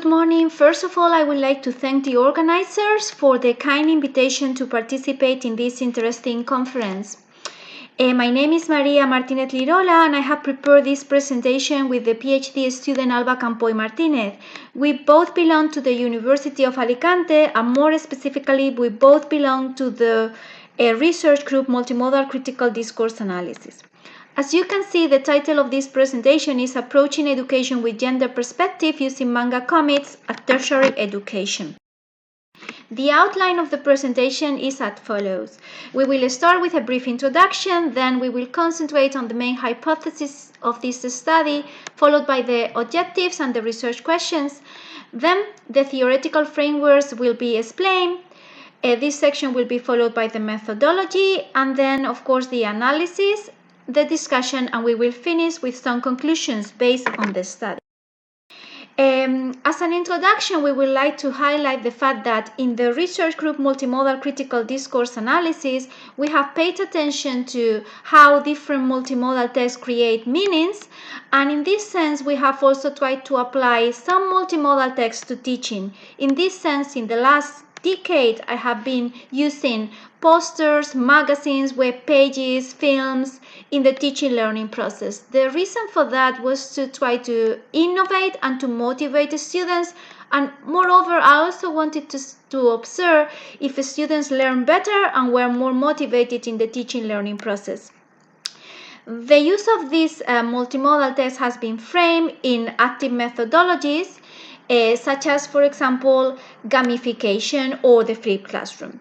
good morning. First of all, I would like to thank the organizers for the kind invitation to participate in this interesting conference. My name is María Martínez Lirola, and I have prepared this presentation with the PhD student Alba Campoy Martínez. We both belong to the University of Alicante, and more specifically, we both belong to the research group Multimodal Critical Discourse Analysis. As you can see, the title of this presentation is Approaching Education with Gender Perspective Using Manga Comics at Tertiary Education. The outline of the presentation is as follows. We will start with a brief introduction, then we will concentrate on the main hypothesis of this study, followed by the objectives and the research questions. Then the theoretical frameworks will be explained. This section will be followed by the methodology, and then, of course, the analysis, the discussion, and we will finish with some conclusions based on the study. As an introduction, we would like to highlight the fact that in the research group Multimodal Critical Discourse Analysis, we have paid attention to how different multimodal texts create meanings, and in this sense, we have also tried to apply some multimodal texts to teaching. In this sense, in the last decade, I have been using posters, magazines, web pages, films in the teaching learning process. The reason for that was to try to innovate and to motivate the students, and moreover, I also wanted to observe if the students learn better and were more motivated in the teaching learning process. The use of this multimodal text has been framed in active methodologies, such as, for example, gamification or the flipped classroom.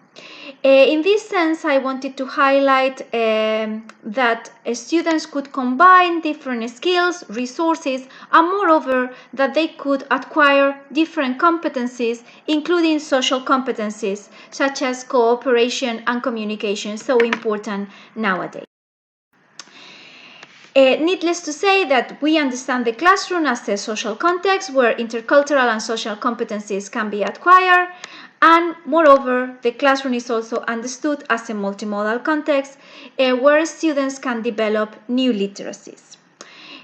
In this sense, I wanted to highlight that students could combine different skills, resources, and moreover, that they could acquire different competencies, including social competencies, such as cooperation and communication, so important nowadays. Needless to say that we understand the classroom as a social context where intercultural and social competencies can be acquired, and moreover, the classroom is also understood as a multimodal context where students can develop new literacies.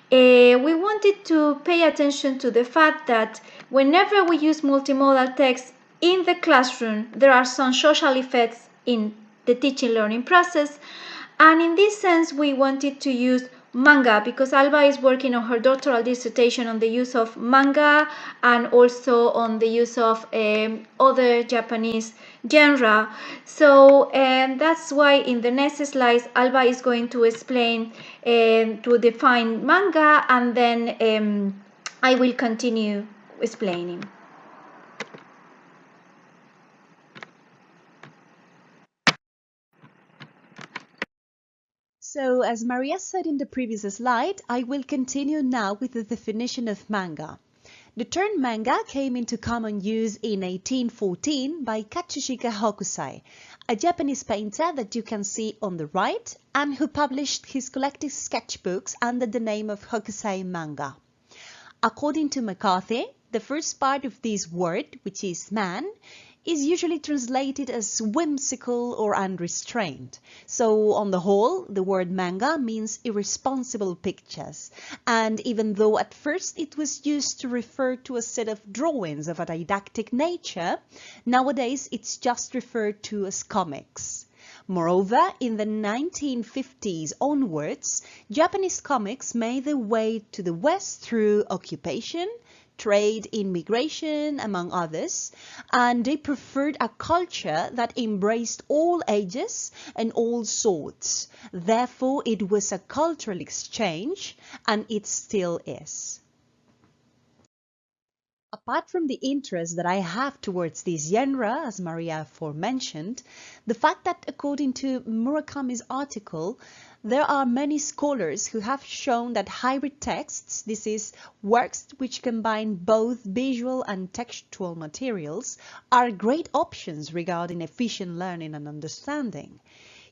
We wanted to pay attention to the fact that whenever we use multimodal text in the classroom, there are some social effects in the teaching learning process, and in this sense, we wanted to use manga because Alba is working on her doctoral dissertation on the use of manga and also on the use of other Japanese genre. So that's why in the next slides Alba is going to explain to define manga, and then I will continue explaining. So, as Maria said in the previous slide, I will continue now with the definition of manga. The term manga came into common use in 1814 by Katsushika Hokusai, a Japanese painter that you can see on the right and who published his collected sketchbooks under the name of Hokusai Manga. According to McCarthy, the first part of this word, which is man, is usually translated as whimsical or unrestrained. So on the whole, the word manga means irresponsible pictures. And even though at first it was used to refer to a set of drawings of a didactic nature, nowadays it's just referred to as comics. Moreover, in the 1950s onwards, Japanese comics made their way to the West through occupation, trade, immigration, among others, and they preferred a culture that embraced all ages and all sorts. Therefore, it was a cultural exchange, and it still is. Apart from the interest that I have towards this genre, as Maria aforementioned, the fact that according to Murakami's article, there are many scholars who have shown that hybrid texts, this is, works which combine both visual and textual materials, are great options regarding efficient learning and understanding.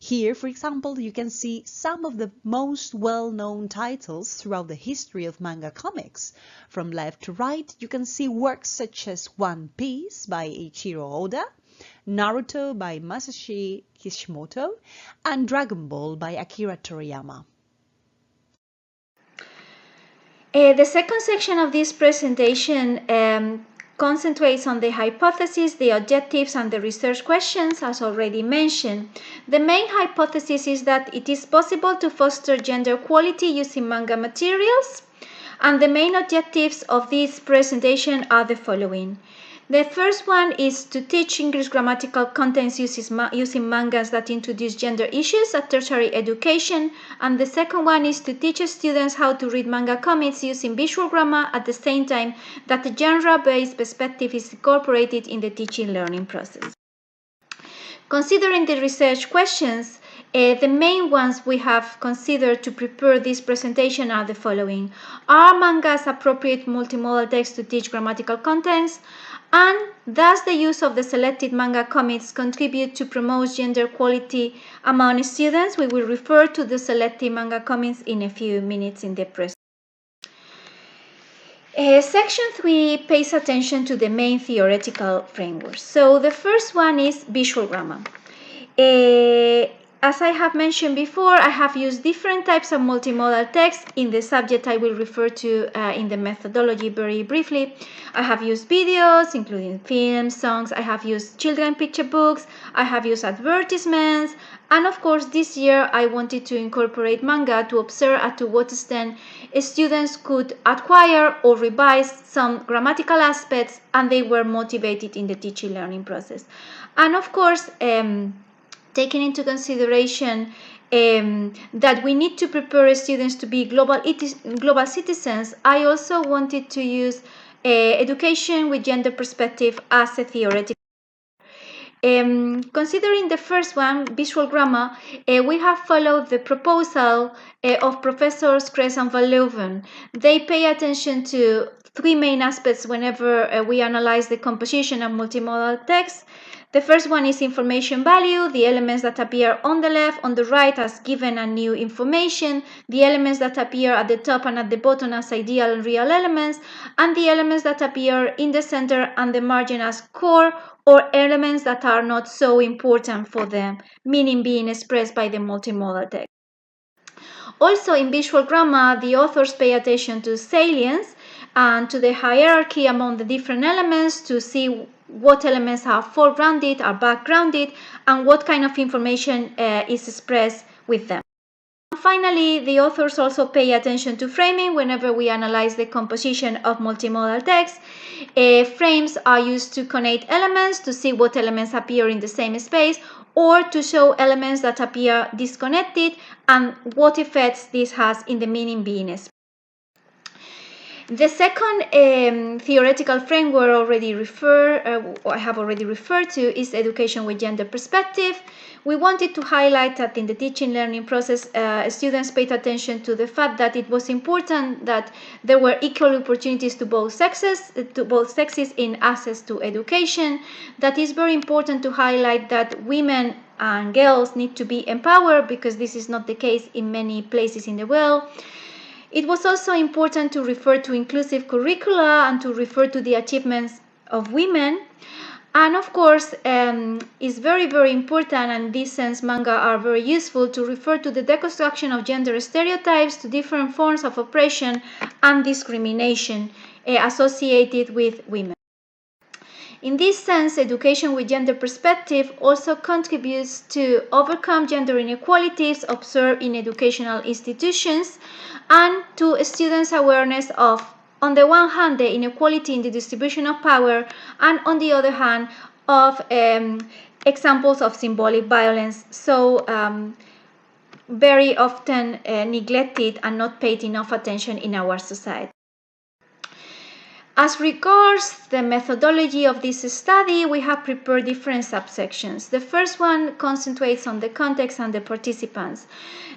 Here, for example, you can see some of the most well-known titles throughout the history of manga comics. From left to right, you can see works such as One Piece by Eiichiro Oda, Naruto by Masashi Kishimoto, and Dragon Ball by Akira Toriyama. The second section of this presentation concentrates on the hypothesis, the objectives, and the research questions, as already mentioned. The main hypothesis is that it is possible to foster gender equality using manga materials, and the main objectives of this presentation are the following. The first one is to teach English grammatical contents using mangas that introduce gender issues at tertiary education, and the second one is to teach students how to read manga comics using visual grammar at the same time that the genre-based perspective is incorporated in the teaching learning process. Considering the research questions, the main ones we have considered to prepare this presentation are the following. Are mangas appropriate multimodal text to teach grammatical contents? And does the use of the selected manga comics contribute to promote gender equality among students? We will refer to the selected manga comics in a few minutes in the presentation. Section 3 pays attention to the main theoretical frameworks. So the first one is visual grammar. As I have mentioned before, I have used different types of multimodal text. In the subject I will refer to in the methodology very briefly. I have used videos, including films, songs. I have used children picture books. I have used advertisements. And of course, this year I wanted to incorporate manga to observe to what extent students could acquire or revise some grammatical aspects, and they were motivated in the teaching learning process. And of course, taking into consideration that we need to prepare students to be global citizens, I also wanted to use education with gender perspective as a theoretical. Considering the first one, visual grammar, we have followed the proposal of Professors Kress and Van Leuven. They pay attention to three main aspects whenever we analyze the composition of multimodal text. The first one is information value, the elements that appear on the left, on the right as given and new information, the elements that appear at the top and at the bottom as ideal and real elements, and the elements that appear in the center and the margin as core or elements that are not so important for the meaning being expressed by the multimodal text. Also, in visual grammar, the authors pay attention to salience and to the hierarchy among the different elements to see what elements are foregrounded, are backgrounded, and what kind of information is expressed with them. And finally, the authors also pay attention to framing whenever we analyze the composition of multimodal text. Frames are used to connect elements, to see what elements appear in the same space, or to show elements that appear disconnected and what effects this has in the meaning being expressed. The second theoretical framework I have already referred to is education with gender perspective. We wanted to highlight that in the teaching learning process, students paid attention to the fact that it was important that there were equal opportunities to both sexes in access to education. That is very important to highlight that women and girls need to be empowered, because this is not the case in many places in the world. It was also important to refer to inclusive curricula and to refer to the achievements of women. And of course, it's very, very important, and in this sense, manga are very useful to refer to the deconstruction of gender stereotypes, to different forms of oppression and discrimination associated with women. In this sense, education with gender perspective also contributes to overcome gender inequalities observed in educational institutions and to students' awareness of, on the one hand, the inequality in the distribution of power, and on the other hand, of examples of symbolic violence, so very often neglected and not paid enough attention in our society. As regards the methodology of this study, we have prepared different subsections. The first one concentrates on the context and the participants.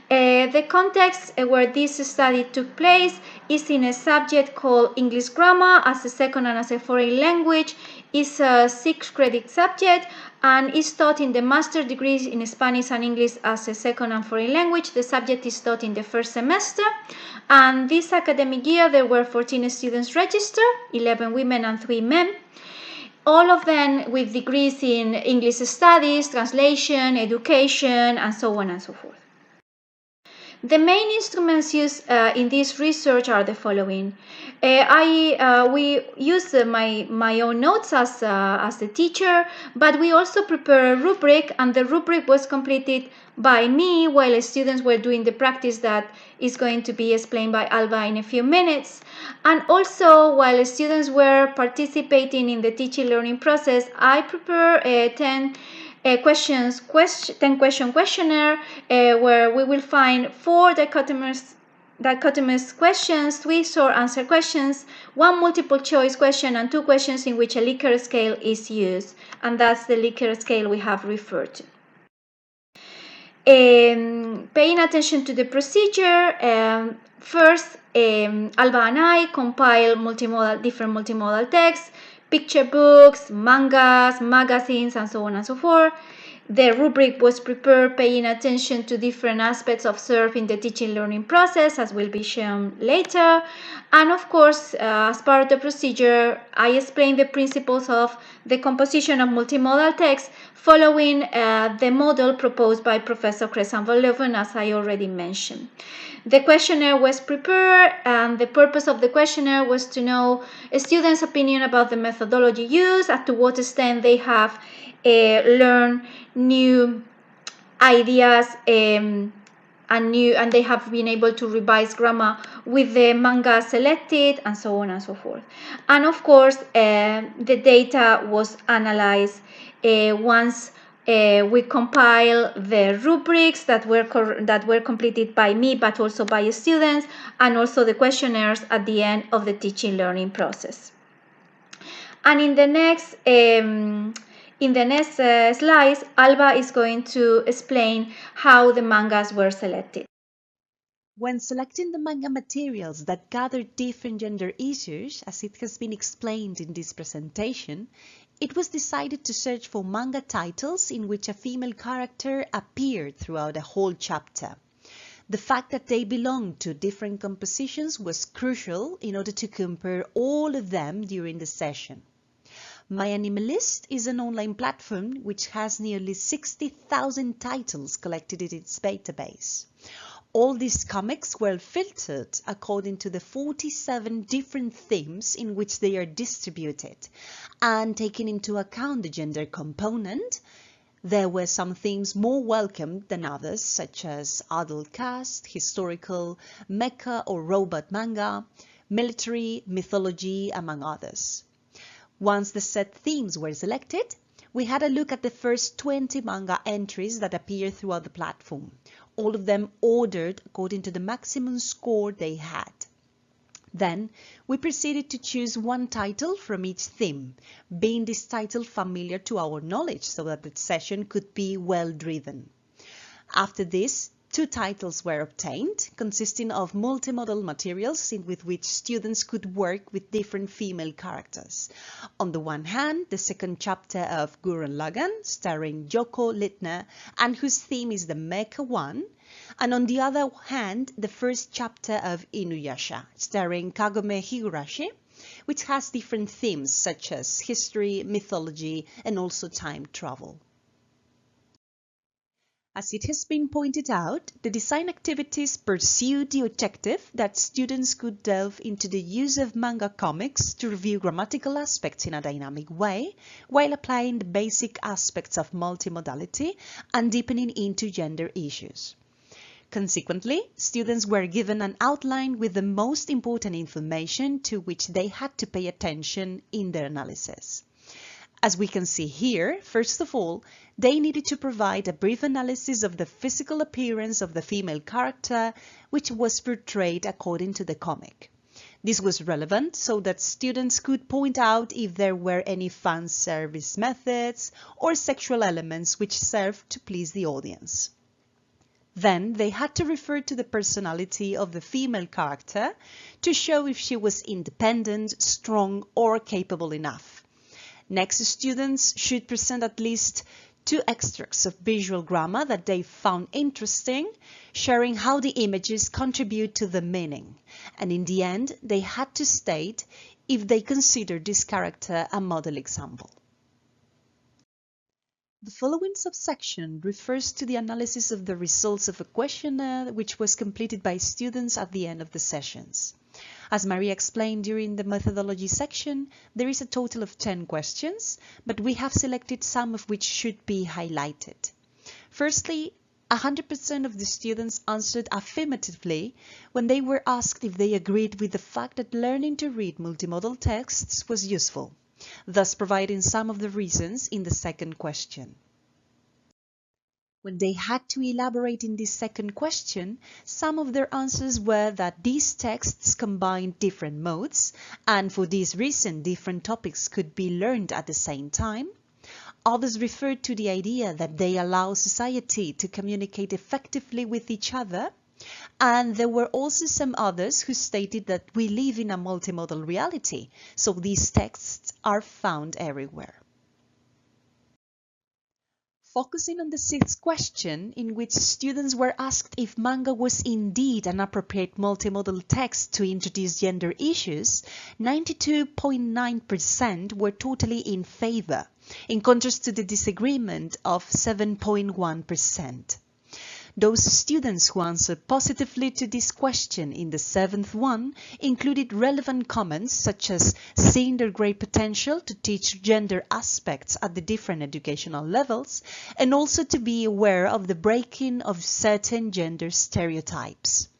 The context where this study took place is in a subject called English Grammar as a second and as a foreign language. It's a 6-credit subject and is taught in the master's degrees in Spanish and English as a second and foreign language. The subject is taught in the first semester, and this academic year there were 14 students registered, 11 women and 3 men, all of them with degrees in English studies, translation, education, and so on and so forth. The main instruments used in this research are the following. We use my own notes as the teacher, but we also prepare a rubric, and the rubric was completed by me while students were doing the practice that is going to be explained by Alba in a few minutes. And also, while students were participating in the teaching learning process, I prepare 10 question questionnaire where we will find 4 dichotomous questions, 3 short answer questions, 1 multiple choice question, and 2 questions in which a Likert scale is used. And that's the Likert scale we have referred to. Paying attention to the procedure, first Alba and I compile different multimodal texts, picture books, mangas, magazines, and so on and so forth. The rubric was prepared paying attention to different aspects observed in the teaching learning process, as will be shown later. And of course, as part of the procedure, I explained the principles of the composition of multimodal text following the model proposed by Professor Crescent van Leuven, as I already mentioned. The questionnaire was prepared, and the purpose of the questionnaire was to know a student's opinion about the methodology used, and to what extent they have learned new ideas and they have been able to revise grammar with the manga selected, and so on and so forth. And of course, the data was analyzed once we compile the rubrics that were completed by me, but also by students, and also the questionnaires at the end of the teaching learning process. And in the next slides, Alba is going to explain how the mangas were selected. When selecting the manga materials that gather different gender issues, as it has been explained in this presentation, it was decided to search for manga titles in which a female character appeared throughout a whole chapter. The fact that they belonged to different compositions was crucial in order to compare all of them during the session. MyAnimeList is an online platform which has nearly 60,000 titles collected in its database. All these comics were filtered according to the 47 different themes in which they are distributed, and taking into account the gender component, there were some themes more welcomed than others, such as adult cast, historical, mecha or robot manga, military, mythology, among others. Once the set themes were selected, we had a look at the first 20 manga entries that appeared throughout the platform, all of them ordered according to the maximum score they had. Then we proceeded to choose one title from each theme, being this title familiar to our knowledge so that the session could be well driven. After this, 2 titles were obtained, consisting of multimodal materials with which students could work with different female characters. On the one hand, the second chapter of Gurren Lagann, starring Yoko Littner, and whose theme is the mecha one, and on the other hand, the first chapter of Inuyasha, starring Kagome Higurashi, which has different themes such as history, mythology, and also time travel. As it has been pointed out, the design activities pursued the objective that students could delve into the use of manga comics to review grammatical aspects in a dynamic way, while applying the basic aspects of multimodality and deepening into gender issues. Consequently, students were given an outline with the most important information to which they had to pay attention in their analysis. As we can see here, first of all, they needed to provide a brief analysis of the physical appearance of the female character, which was portrayed according to the comic. This was relevant so that students could point out if there were any fan service methods or sexual elements which served to please the audience. Then they had to refer to the personality of the female character to show if she was independent, strong, or capable enough. Next, students should present at least 2 extracts of visual grammar that they found interesting, sharing how the images contribute to the meaning. And in the end, they had to state if they considered this character a model example. The following subsection refers to the analysis of the results of a questionnaire which was completed by students at the end of the sessions. As Maria explained during the methodology section, there is a total of 10 questions, but we have selected some of which should be highlighted. Firstly, 100% of the students answered affirmatively when they were asked if they agreed with the fact that learning to read multimodal texts was useful, thus providing some of the reasons in the second question. When they had to elaborate in this second question, some of their answers were that these texts combined different modes, and for this reason different topics could be learned at the same time. Others referred to the idea that they allow society to communicate effectively with each other, and there were also some others who stated that we live in a multimodal reality, so these texts are found everywhere. Focusing on the sixth question, in which students were asked if manga was indeed an appropriate multimodal text to introduce gender issues, 92.9% were totally in favor, in contrast to the disagreement of 7.1%. Those students who answered positively to this question in the seventh one included relevant comments such as seeing their great potential to teach gender aspects at the different educational levels, and also to be aware of the breaking of certain gender stereotypes.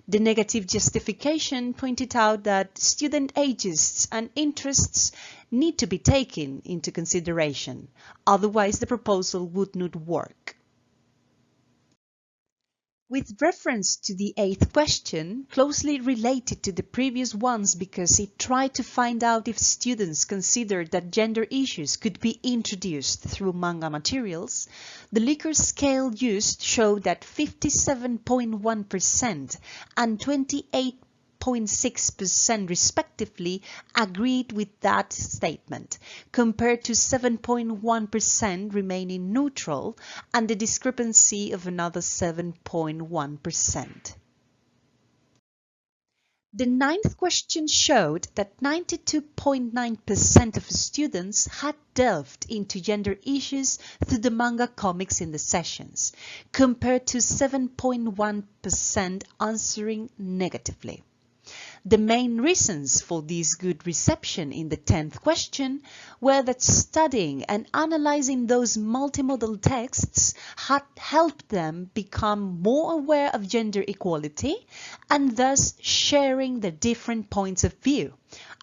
The negative justification pointed out that student ages and interests need to be taken into consideration, otherwise the proposal would not work. With reference to the eighth question, closely related to the previous ones because it tried to find out if students considered that gender issues could be introduced through manga materials, the Likert scale used showed that 57.1% and 28.6% respectively agreed with that statement, compared to 7.1% remaining neutral and the discrepancy of another 7.1%. The ninth question showed that 92.9% of students had delved into gender issues through the manga comics in the sessions, compared to 7.1% answering negatively. The main reasons for this good reception in the 10th question were that studying and analyzing those multimodal texts had helped them become more aware of gender equality and thus sharing their different points of view,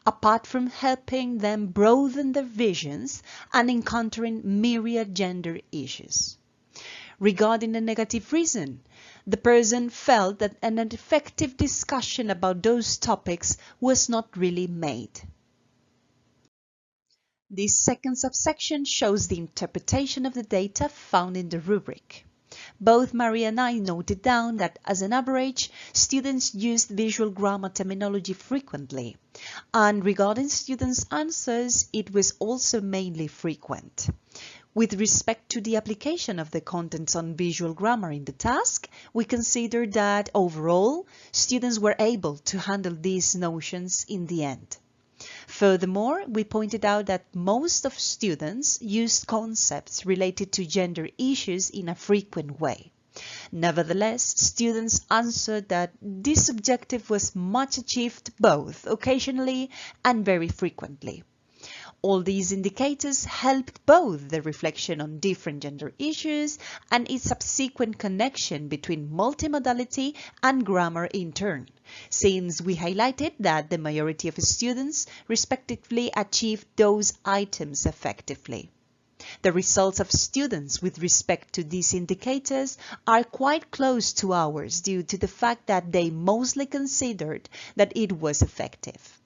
apart from helping them broaden their visions and encountering myriad gender issues. Regarding the negative reason, the person felt that an effective discussion about those topics was not really made. This second subsection shows the interpretation of the data found in the rubric. Both Maria and I noted down that as an average, students used visual grammar terminology frequently, and regarding students' answers, it was also mainly frequent. With respect to the application of the contents on visual grammar in the task, we consider that overall, students were able to handle these notions in the end. Furthermore, we pointed out that most of students used concepts related to gender issues in a frequent way. Nevertheless, students answered that this objective was much achieved both occasionally and very frequently. All these indicators helped both the reflection on different gender issues and its subsequent connection between multimodality and grammar in turn, since we highlighted that the majority of students respectively achieved those items effectively. The results of students with respect to these indicators are quite close to ours due to the fact that they mostly considered that it was effective.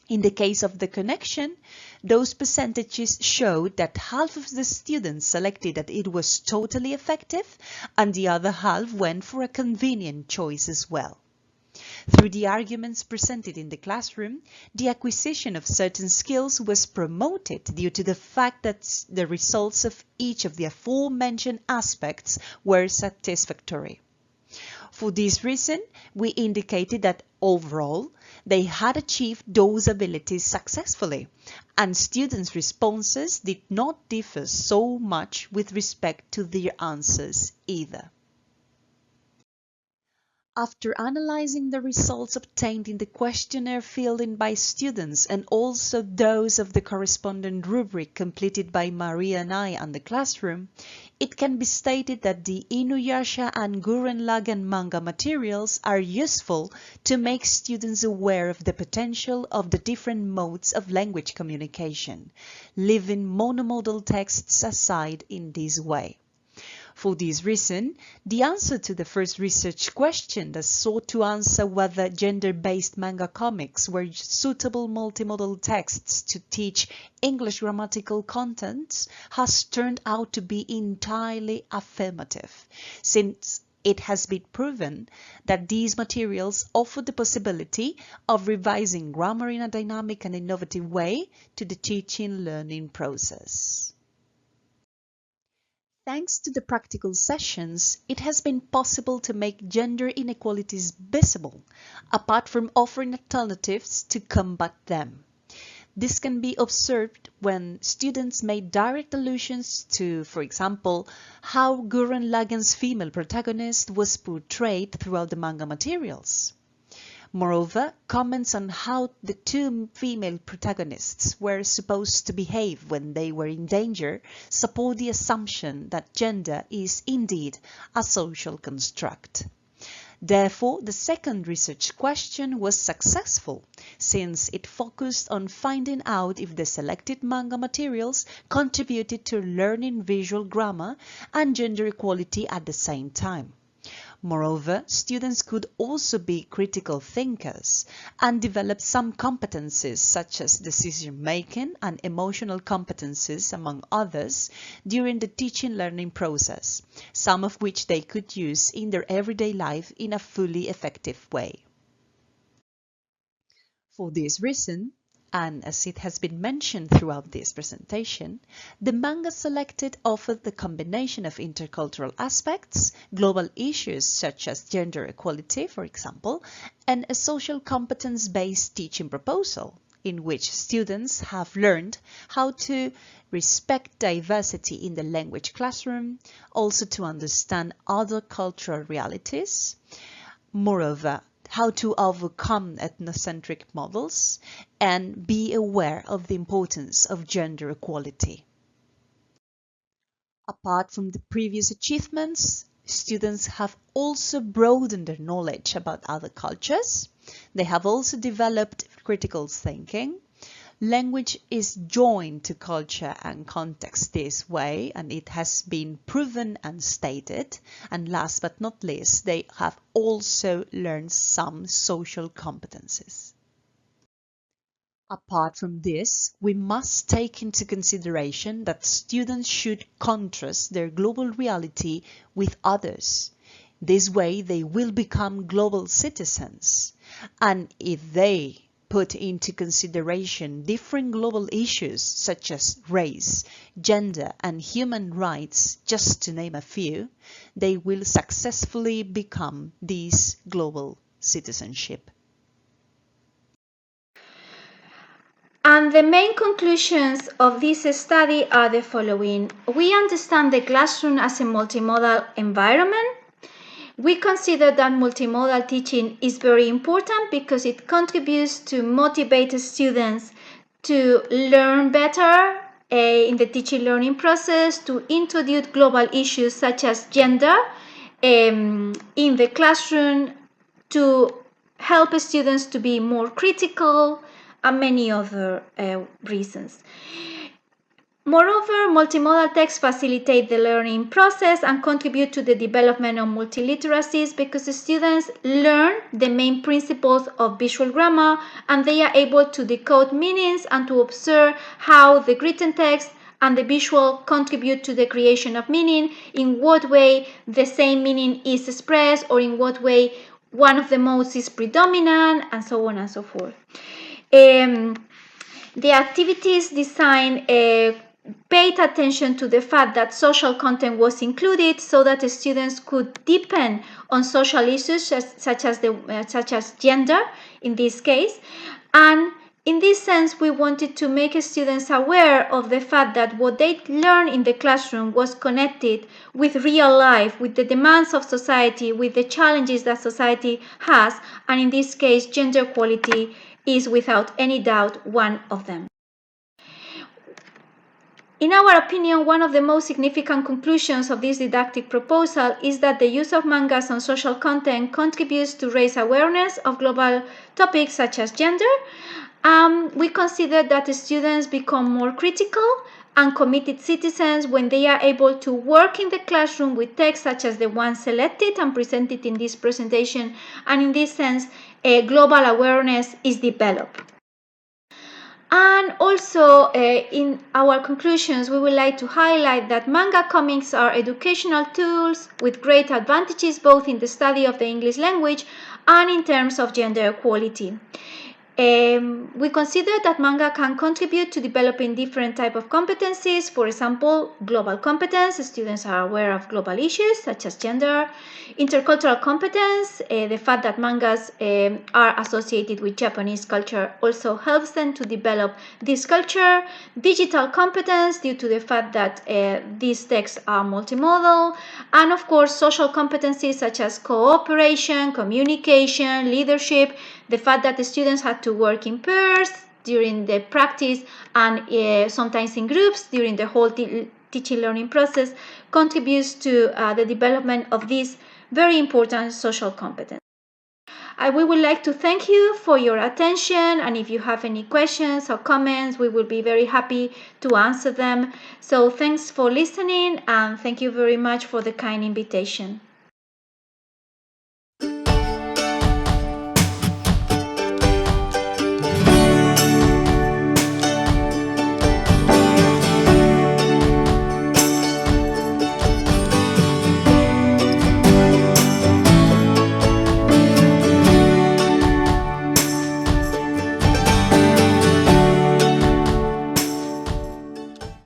In the case of the connection, those percentages showed that half of the students selected that it was totally effective and the other half went for a convenient choice as well. Through the arguments presented in the classroom, the acquisition of certain skills was promoted due to the fact that the results of each of the aforementioned aspects were satisfactory. For this reason, we indicated that overall, They had achieved those abilities successfully, and students' responses did not differ so much with respect to their answers either. After analyzing the results obtained in the questionnaire filled in by students and also those of the corresponding rubric completed by Maria and I in the classroom, it can be stated that the Inuyasha and Gurren Lagann manga materials are useful to make students aware of the potential of the different modes of language communication, leaving monomodal texts aside in this way. For this reason, the answer to the first research question that sought to answer whether gender-based manga comics were suitable multimodal texts to teach English grammatical contents has turned out to be entirely affirmative, since it has been proven that these materials offer the possibility of revising grammar in a dynamic and innovative way to the teaching-learning process. Thanks to the practical sessions, it has been possible to make gender inequalities visible, apart from offering alternatives to combat them. This can be observed when students made direct allusions to, for example, how Gurren Lagann's female protagonist was portrayed throughout the manga materials. Moreover, comments on how the two female protagonists were supposed to behave when they were in danger support the assumption that gender is indeed a social construct. Therefore, the second research question was successful, since it focused on finding out if the selected manga materials contributed to learning visual grammar and gender equality at the same time. Moreover, students could also be critical thinkers and develop some competencies such as decision-making and emotional competencies, among others, during the teaching-learning process, some of which they could use in their everyday life in a fully effective way. For this reason, and as it has been mentioned throughout this presentation, the manga selected offered the combination of intercultural aspects, global issues such as gender equality, for example, and a social competence-based teaching proposal, in which students have learned how to respect diversity in the language classroom, also to understand other cultural realities, moreover, how to overcome ethnocentric models, and be aware of the importance of gender equality. Apart from the previous achievements, students have also broadened their knowledge about other cultures. They have also developed critical thinking. Language is joined to culture and context this way, and it has been proven and stated. And last but not least, they have also learned some social competences. Apart from this, we must take into consideration that students should contrast their global reality with others. This way, they will become global citizens. And if they put into consideration different global issues such as race, gender, and human rights, just to name a few, they will successfully become this global citizenship. And the main conclusions of this study are the following. We understand the classroom as a multimodal environment. We consider that multimodal teaching is very important because it contributes to motivate students to learn better in the teaching learning process, to introduce global issues such as gender in the classroom, to help students to be more critical, and many other reasons. Moreover, multimodal texts facilitate the learning process and contribute to the development of multiliteracies because the students learn the main principles of visual grammar and they are able to decode meanings and to observe how the written text and the visual contribute to the creation of meaning, in what way the same meaning is expressed or in what way one of the modes is predominant, and so on and so forth. The activities designed paid attention to the fact that social content was included so that the students could deepen on social issues such as gender in this case. And in this sense, we wanted to make students aware of the fact that what they learned in the classroom was connected with real life, with the demands of society, with the challenges that society has, and in this case, gender equality is without any doubt one of them. In our opinion, one of the most significant conclusions of this didactic proposal is that the use of mangas on social content contributes to raise awareness of global topics such as gender. We consider that the students become more critical and committed citizens when they are able to work in the classroom with texts such as the one selected and presented in this presentation, and in this sense, a global awareness is developed. And also, in our conclusions, we would like to highlight that manga comics are educational tools with great advantages both in the study of the English language and in terms of gender equality. We consider that manga can contribute to developing different types of competencies. For example, global competence, students are aware of global issues such as gender. Intercultural competence, the fact that mangas are associated with Japanese culture also helps them to develop this culture. Digital competence, due to the fact that these texts are multimodal. And of course, social competencies such as cooperation, communication, leadership, the fact that the students had to work in pairs during the practice and sometimes in groups during the whole teaching learning process contributes to the development of this very important social competence. We would like to thank you for your attention, and if you have any questions or comments, we will be very happy to answer them. So thanks for listening, and thank you very much for the kind invitation.